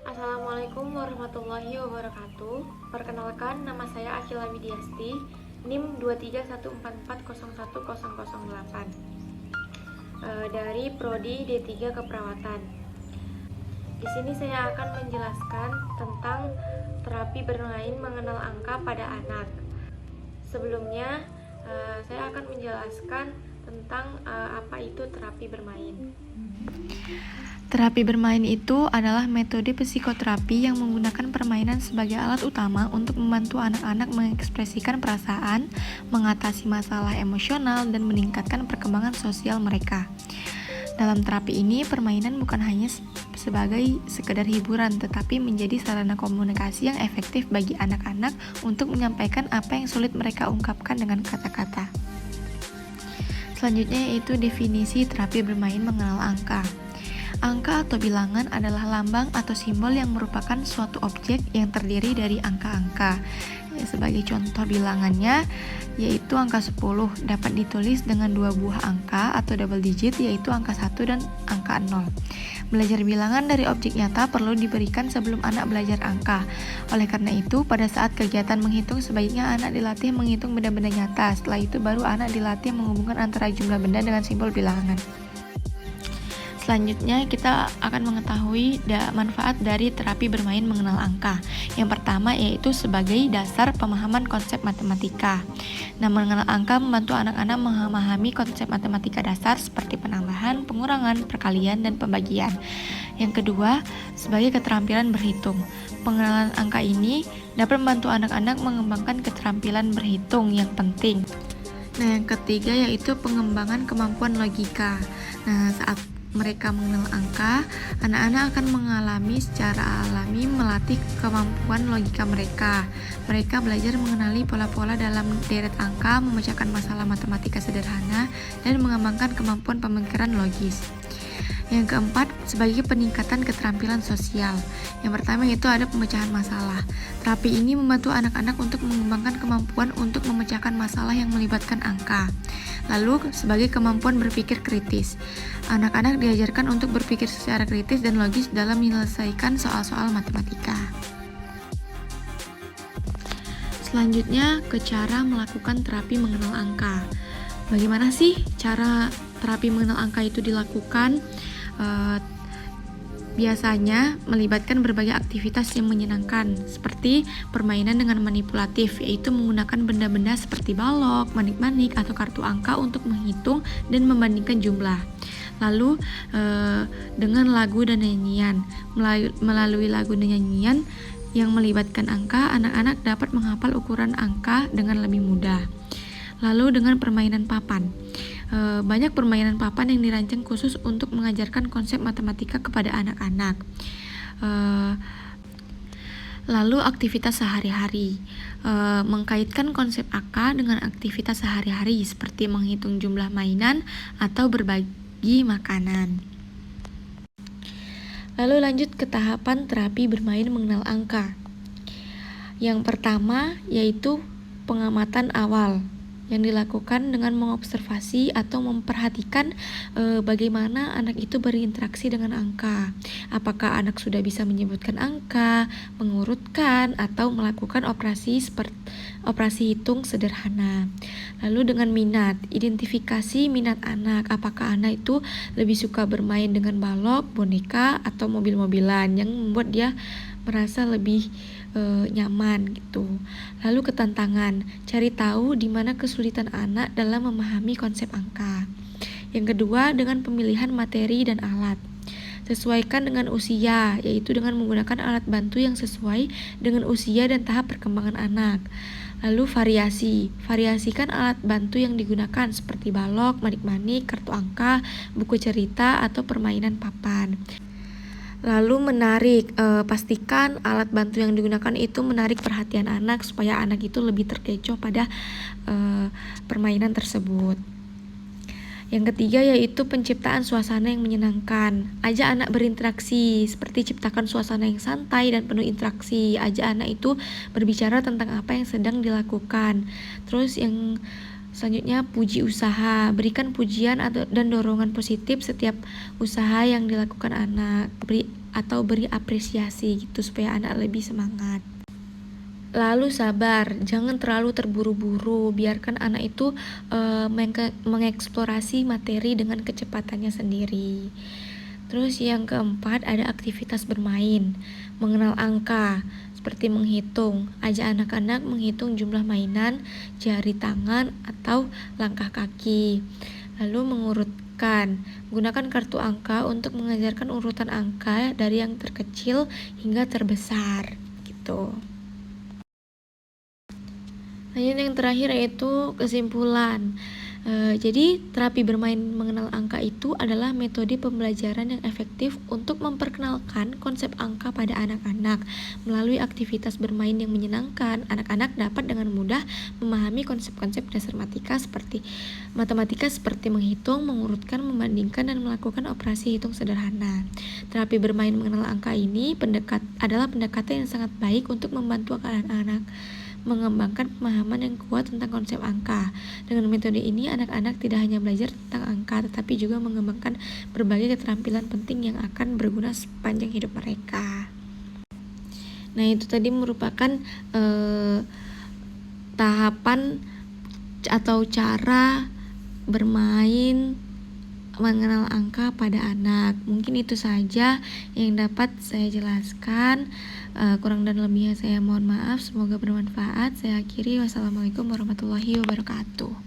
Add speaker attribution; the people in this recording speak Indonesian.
Speaker 1: Assalamualaikum warahmatullahi wabarakatuh. Perkenalkan, nama saya Akila Widiasti, NIM 231440108, dari Prodi D3 Keperawatan. Di sini saya akan menjelaskan tentang terapi bermain mengenal angka pada anak. Sebelumnya, saya akan menjelaskan tentang apa itu terapi bermain.
Speaker 2: Terapi bermain itu adalah metode psikoterapi yang menggunakan permainan sebagai alat utama untuk membantu anak-anak mengekspresikan perasaan, mengatasi masalah emosional, dan meningkatkan perkembangan sosial mereka. Dalam terapi ini, permainan bukan hanya sebagai sekedar hiburan, tetapi menjadi sarana komunikasi yang efektif bagi anak-anak untuk menyampaikan apa yang sulit mereka ungkapkan dengan kata-kata. Selanjutnya yaitu definisi terapi bermain mengenal angka. Angka atau bilangan adalah lambang atau simbol yang merupakan suatu objek yang terdiri dari angka-angka. Sebagai contoh bilangannya, yaitu angka 10 dapat ditulis dengan dua buah angka atau double digit, yaitu angka 1 dan angka 0. Belajar bilangan dari objek nyata perlu diberikan sebelum anak belajar angka. Oleh karena itu, pada saat kegiatan menghitung, sebaiknya anak dilatih menghitung benda-benda nyata. Setelah itu baru anak dilatih menghubungkan antara jumlah benda dengan simbol bilangan. Selanjutnya kita akan mengetahui manfaat dari terapi bermain mengenal angka. Yang pertama yaitu sebagai dasar pemahaman konsep matematika. Nah, mengenal angka membantu anak-anak memahami konsep matematika dasar seperti penambahan, pengurangan, perkalian, dan pembagian. Yang kedua, sebagai keterampilan berhitung. Pengenalan angka ini dapat membantu anak-anak mengembangkan keterampilan berhitung yang penting. Nah, yang ketiga yaitu pengembangan kemampuan logika. Nah, saat mereka mengenal angka, anak-anak akan mengalami secara alami melatih kemampuan logika mereka. Mereka belajar mengenali pola-pola dalam deret angka, memecahkan masalah matematika sederhana, dan mengembangkan kemampuan pemikiran logis. Yang keempat, sebagai peningkatan keterampilan sosial. Yang pertama yaitu ada pemecahan masalah. Terapi ini membantu anak-anak untuk mengembangkan kemampuan untuk memecahkan masalah yang melibatkan angka. Lalu, sebagai kemampuan berpikir kritis. Anak-anak diajarkan untuk berpikir secara kritis dan logis dalam menyelesaikan soal-soal matematika. Selanjutnya, ke cara melakukan terapi mengenal angka. Bagaimana sih cara terapi mengenal angka itu dilakukan? Biasanya melibatkan berbagai aktivitas yang menyenangkan, seperti permainan dengan manipulatif, yaitu menggunakan benda-benda seperti balok, manik-manik, atau kartu angka untuk menghitung dan membandingkan jumlah. Lalu dengan lagu dan nyanyian, melalui lagu dan nyanyian yang melibatkan angka, anak-anak dapat menghafal ukuran angka dengan lebih mudah. Lalu dengan permainan papan. Banyak permainan papan yang dirancang khusus untuk mengajarkan konsep matematika kepada anak-anak. Lalu aktivitas sehari-hari, mengkaitkan konsep angka dengan aktivitas sehari-hari seperti menghitung jumlah mainan atau berbagi makanan. Lalu lanjut ke tahapan terapi bermain mengenal angka. Yang pertama yaitu pengamatan awal, yang dilakukan dengan mengobservasi atau memperhatikan bagaimana anak itu berinteraksi dengan angka. Apakah anak sudah bisa menyebutkan angka, mengurutkan, atau melakukan operasi hitung sederhana. Lalu dengan minat, identifikasi minat anak. Apakah anak itu lebih suka bermain dengan balok, boneka, atau mobil-mobilan yang membuat dia merasa lebih nyaman gitu. Lalu ketantangan, cari tahu di mana kesulitan anak dalam memahami konsep angka. Yang kedua, dengan pemilihan materi dan alat. Sesuaikan dengan usia, yaitu dengan menggunakan alat bantu yang sesuai dengan usia dan tahap perkembangan anak. Lalu variasikan alat bantu yang digunakan seperti balok, manik-manik, kartu angka, buku cerita, atau permainan papan. Lalu menarik, pastikan alat bantu yang digunakan itu menarik perhatian anak supaya anak itu lebih terkecoh pada permainan tersebut. Yang ketiga yaitu penciptaan suasana yang menyenangkan. Ajak anak berinteraksi, seperti ciptakan suasana yang santai dan penuh interaksi. Ajak anak itu berbicara tentang apa yang sedang dilakukan. Terus yang selanjutnya, puji usaha. Berikan pujian dan dorongan positif setiap usaha yang dilakukan anak. atau beri apresiasi gitu supaya anak lebih semangat. Lalu sabar, jangan terlalu terburu-buru, biarkan anak itu mengeksplorasi materi dengan kecepatannya sendiri. Terus yang keempat ada aktivitas bermain, mengenal angka, seperti menghitung. Ajak anak-anak menghitung jumlah mainan, jari tangan, atau langkah kaki. Lalu mengurutkan, gunakan kartu angka untuk mengajarkan urutan angka dari yang terkecil hingga terbesar, gitu. Lanjut yang terakhir yaitu kesimpulan. Jadi terapi bermain mengenal angka itu adalah metode pembelajaran yang efektif untuk memperkenalkan konsep angka pada anak-anak. Melalui aktivitas bermain yang menyenangkan, anak-anak dapat dengan mudah memahami konsep-konsep dasar matematika seperti menghitung, mengurutkan, membandingkan, dan melakukan operasi hitung sederhana. Terapi bermain mengenal angka ini adalah pendekatan yang sangat baik untuk membantu anak-anak mengembangkan pemahaman yang kuat tentang konsep angka. Dengan metode ini, anak-anak tidak hanya belajar tentang angka, tetapi juga mengembangkan berbagai keterampilan penting yang akan berguna sepanjang hidup mereka. Nah, itu tadi merupakan tahapan atau cara bermain mengenal angka pada anak. Mungkin itu saja yang dapat saya jelaskan. Kurang dan lebihnya saya mohon maaf. Semoga bermanfaat. Saya akhiri. Wassalamualaikum warahmatullahi wabarakatuh.